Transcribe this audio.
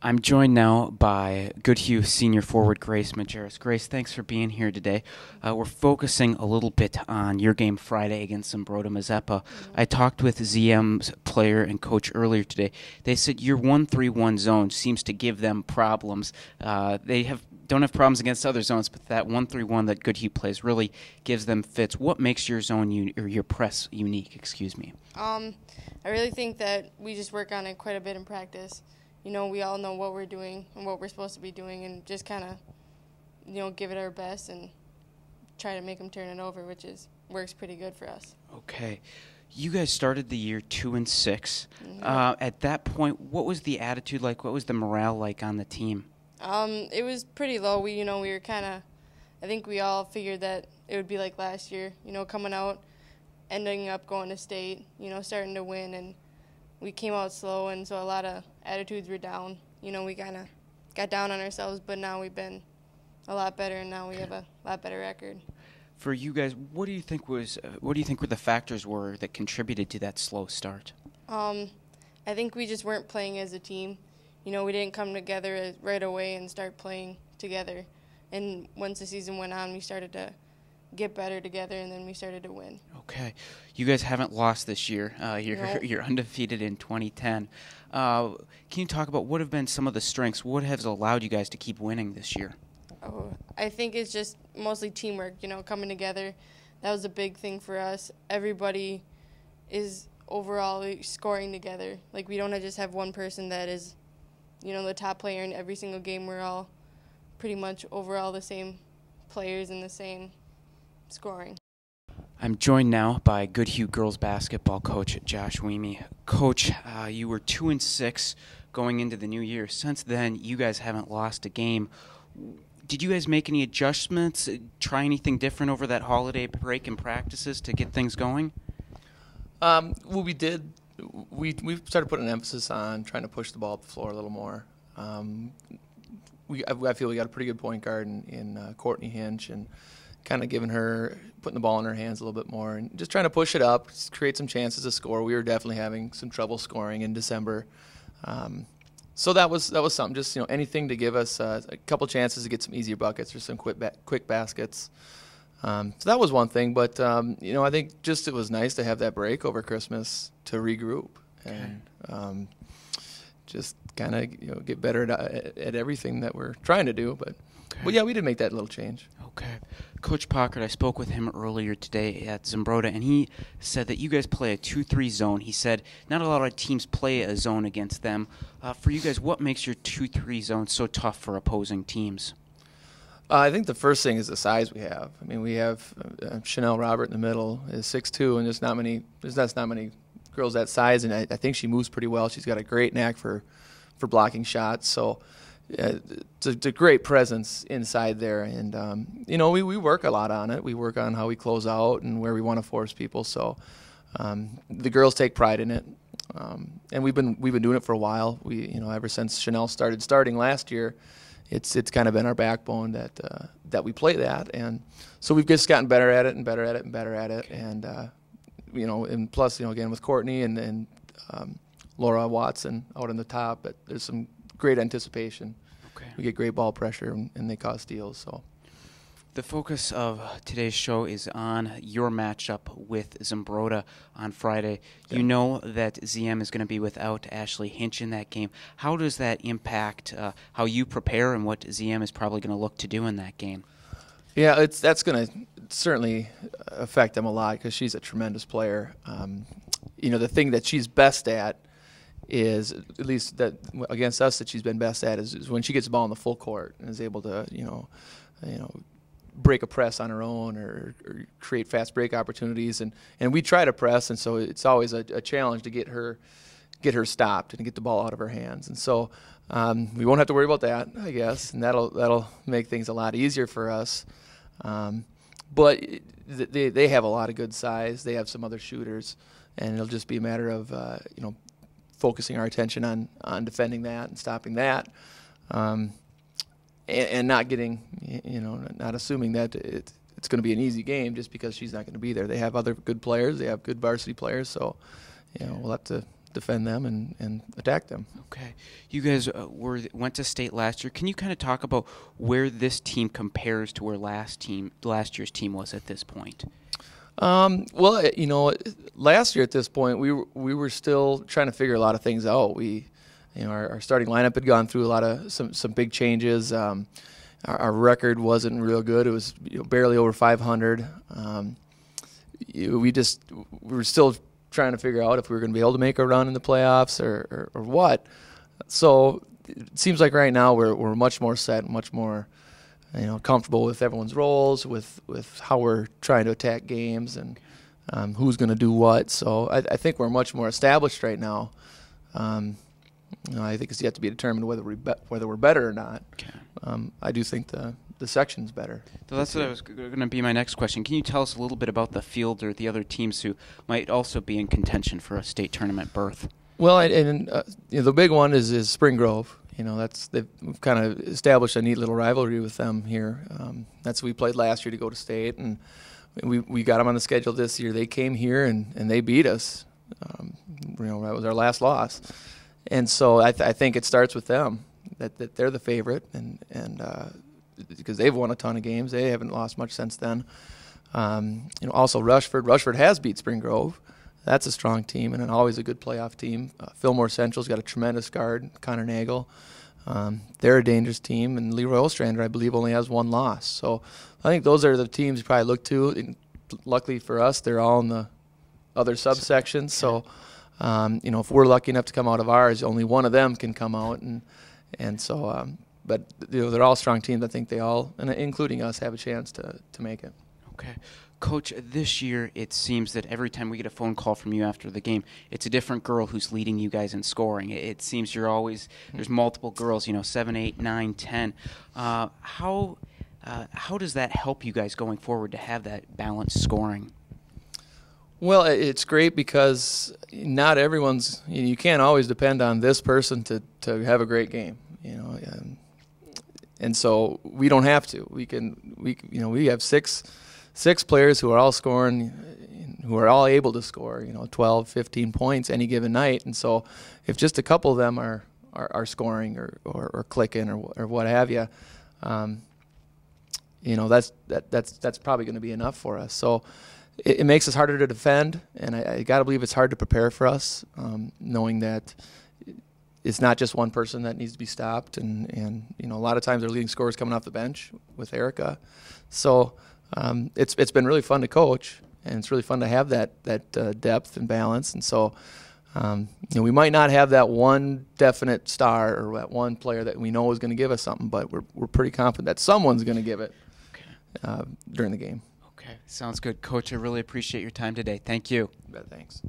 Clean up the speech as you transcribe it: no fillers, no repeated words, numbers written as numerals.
I'm joined now by Goodhue senior forward Grace Majerus. Grace, thanks for being here today. We're focusing a little bit on your game Friday against Zambroda Mazeppa. I talked with ZM's player and coach earlier today. They said your 1-3-1 zone seems to give them problems. They don't have problems against other zones, but that 1-3-1 that Goodhue plays really gives them fits. What makes your zone or your press unique? Excuse me. I really think that we just work on it quite a bit in practice. We all know what we're doing and what we're supposed to be doing, and just kind of, give it our best and try to make them turn it over, which works pretty good for us. Okay. You guys started the year 2-6. Mm-hmm. At that point, what was the attitude like? What was the morale like on the team? It was pretty low. We were I think we all figured that it would be like last year, coming out, ending up going to state, starting to win, and we came out slow, and so a lot of attitudes were down. We kind of got down on ourselves, but now we've been a lot better, and now we have a lot better record. For you guys, what do you think were the factors that contributed to that slow start? I think we just weren't playing as a team. We didn't come together right away and start playing together. And once the season went on, we started to get better together, and then we started to win. Okay. You guys haven't lost this year. You're undefeated in 2010. Can you talk about what have been some of the strengths? What has allowed you guys to keep winning this year? I think it's just mostly teamwork, coming together. That was a big thing for us. Everybody is overall scoring together. Like, we don't just have one person that is, the top player in every single game. We're all pretty much overall the same players and the same scoring. I'm joined now by Goodhue girls basketball coach Josh Weemy. Coach, you were 2-6 going into the new year. Since then, you guys haven't lost a game. Did you guys make any adjustments, try anything different over that holiday break in practices to get things going? Well, we did. We started putting an emphasis on trying to push the ball up the floor a little more. I feel we got a pretty good point guard in Courtney Hinch, and kind of putting the ball in her hands a little bit more, and just trying to push it up, create some chances to score. We were definitely having some trouble scoring in December. So that was something, just anything to give us a couple chances to get some easier buckets or some quick baskets. So that was one thing, but I think just it was nice to have that break over Christmas to regroup and just kind of get better at everything that we're trying to do. But yeah, we did make that little change. Okay. Coach Pockert, I spoke with him earlier today at Zambroda, and he said that you guys play a 2-3 zone. He said not a lot of teams play a zone against them. For you guys, what makes your 2-3 zone so tough for opposing teams? I think the first thing is the size we have. I mean, we have Chanel Robert in the middle is 6'2", and there's not many girls that size, and I think she moves pretty well. She's got a great knack for blocking shots. So it's a great presence inside there, and we work a lot on it. We work on how we close out and where we want to force people. So the girls take pride in it, and we've been doing it for a while. Ever since Chanel starting last year, it's kind of been our backbone that we play that, and so we've just gotten better at it and better at it and better at it, and and plus again with Courtney and Laura Watson out on the top, but there's some great anticipation. Okay. We get great ball pressure, and they cause steals. So the focus of today's show is on your matchup with Zambroda on Friday. Yeah. You know that ZM is going to be without Ashley Hinch in that game. How does that impact how you prepare and what ZM is probably going to look to do in that game? Yeah, that's going to certainly affect them a lot because she's a tremendous player. The thing that she's best at is, at least that against us, that she's been best at is when she gets the ball in the full court and is able to break a press on her own or create fast break opportunities, and we try to press, and so it's always a challenge to get her stopped and get the ball out of her hands, and so we won't have to worry about that, I guess, and that'll make things a lot easier for us. But they have a lot of good size. They have some other shooters, and it'll just be a matter of focusing our attention on defending that and stopping that, and not getting, not assuming that it's going to be an easy game just because she's not going to be there. They have other good players. They have good varsity players. So, we'll have to defend them and attack them. Okay. You guys went to state last year. Can you kind of talk about where this team compares to where last year's team was at this point? Well, last year at this point, we were still trying to figure a lot of things out. Our starting lineup had gone through a lot of some big changes. Our record wasn't real good. It was barely over 500. We were still trying to figure out if we were going to be able to make a run in the playoffs or what. So it seems like right now we're much more set, much more comfortable with everyone's roles, with how we're trying to attack games and who's going to do what. So I think we're much more established right now. I think it's yet to be determined whether we're better or not. Okay. I do think the section's better. So that's what I was going to be my next question. Can you tell us a little bit about the field or the other teams who might also be in contention for a state tournament berth? Well, the big one is Spring Grove. We've kind of established a neat little rivalry with them here. We played last year to go to state, and we got them on the schedule this year. They came here and they beat us. That was our last loss, and so I think it starts with them that they're the favorite, and because they've won a ton of games, they haven't lost much since then. Also Rushford has beat Spring Grove. That's a strong team and always a good playoff team. Fillmore Central's got a tremendous guard, Connor Nagel. They're a dangerous team, and Leroy Ostrander, I believe, only has one loss. So I think those are the teams you probably look to. And luckily for us, they're all in the other subsections. So, if we're lucky enough to come out of ours, only one of them can come out. But they're all strong teams. I think they all, and including us, have a chance to make it. Okay. Coach, this year it seems that every time we get a phone call from you after the game, it's a different girl who's leading you guys in scoring. It seems you're always, there's multiple girls, 7, 8, 9, 10. How does that help you guys going forward to have that balanced scoring? Well, it's great because not everyone's, you can't always depend on this person to have a great game, and so we don't have to. We have six players who are all scoring, who are all able to score, 12, 15 points any given night. And so if just a couple of them are scoring or clicking or what have you, that's probably going to be enough for us. So it makes us harder to defend, and I got to believe it's hard to prepare for us, knowing that it's not just one person that needs to be stopped. And a lot of times our leading scorer is coming off the bench with Erica. So it's been really fun to coach, and it's really fun to have that depth and balance. And so, we might not have that one definite star or that one player that we know is going to give us something, but we're pretty confident that someone's going to give it during the game. Okay, sounds good. Coach, I really appreciate your time today. Thank you. Thanks.